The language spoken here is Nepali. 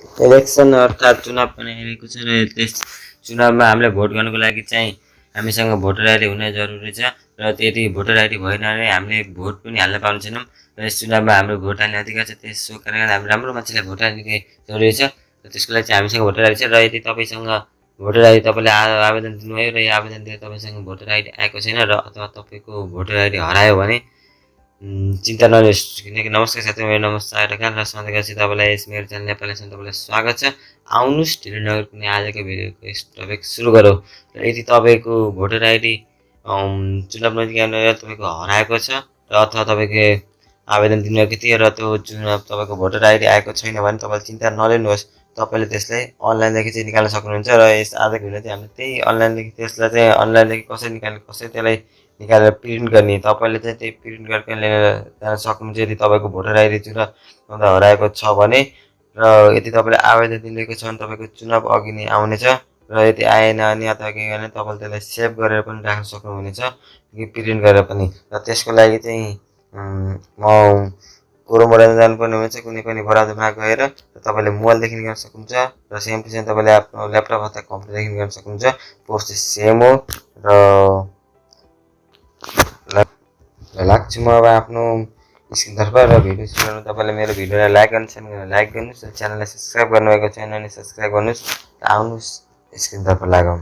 इलेक्सन अर्थात् चुनाव पनि आइरहेको छ र त्यस चुनावमा हामीले भोट गर्नको लागि चाहिँ हामीसँग भोटर आइडी हुन जरुरी छ र यदि भोटर आइडी भएन भने हामीले भोट पनि हाल्न पाउने छैनौँ र यस चुनावमा हाम्रो भोट हाल्ने अधिकार छ। त्यसो कारण हामी राम्रो मान्छेलाई भोट हाल्ने जरुरी छ र त्यसको लागि चाहिँ हामीसँग भोटर आइडी छ। र यदि तपाईँसँग भोटर आइडी तपाईँले आवेदन दिनुभयो र यो आवेदन दिएर तपाईँसँग भोटर आइडी आएको छैन र अथवा तपाईँको भोटर आइडी हरायो भने चिन्ता नलिनुहोस्, किनकि नमस्कार साथी, मेरो नाम सागर ढकाल र सधैँको तपाईँलाई यस मेरो च्यानल नेपालीसँग तपाईँलाई स्वागत छ। आउनुहोस् ढिलो नगरिकन आजको भिडियोको यस टपिक सुरु गरौँ। र यदि तपाईँको भोटर आइडी चुनाव नजिक आउन तपाईँको हराएको छ र अथवा तपाईँको आवेदन दिनुभएको थियो र त्यो चुनाव तपाईँको भोटर आइडी आएको छैन भने तपाईँले चिन्ता नलिनुहोस्, तपाईँले त्यसलाई अनलाइनदेखि चाहिँ निकाल्न सक्नुहुन्छ। र यस आजको भिडियो चाहिँ हामीले त्यही अनलाइनदेखि त्यसलाई चाहिँ अनलाइनदेखि कसरी निकाल्ने, कसरी त्यसलाई निकालेर प्रिन्ट गर्ने, तपाईँले चाहिँ त्यही प्रिन्ट गरेर लिएर जान सक्नुहुन्छ यदि तपाईँको भोटर आइडी चुनाव हराएको छ भने। र यदि तपाईँले आवेदन दिएको छ भने तपाईँको चुनाव अघि नै आउनेछ र यदि आएन भने अथवा के गर्ने तपाईँले त्यसलाई सेभ गरेर पनि राख्न सक्नुहुनेछ कि प्रिन्ट गरेर पनि। र त्यसको लागि चाहिँ म कोरोबाट जानुपर्ने हुनेछ, कुनै पनि बराबरमा गएर तपाईँले मोबाइलदेखि निकाल्न सक्नुहुन्छ र सेम टु सेम तपाईँले आफ्नो ल्यापटप अथवा कम्प्युटरदेखि निकाल्न सक्नुहुन्छ। प्रोसेस सेम हो र लाग्छु म अब आफ्नो स्क्रिनतर्फ। र भिडियो सुरु गर्नु तपाईँले मेरो भिडियोलाई लाइक गर्नुहोस् र च्यानललाई सब्सक्राइब गर्नुभएको छैन भने सब्सक्राइब गर्नुहोस्। आउनुहोस् स्क्रिनतर्फ लागौँ।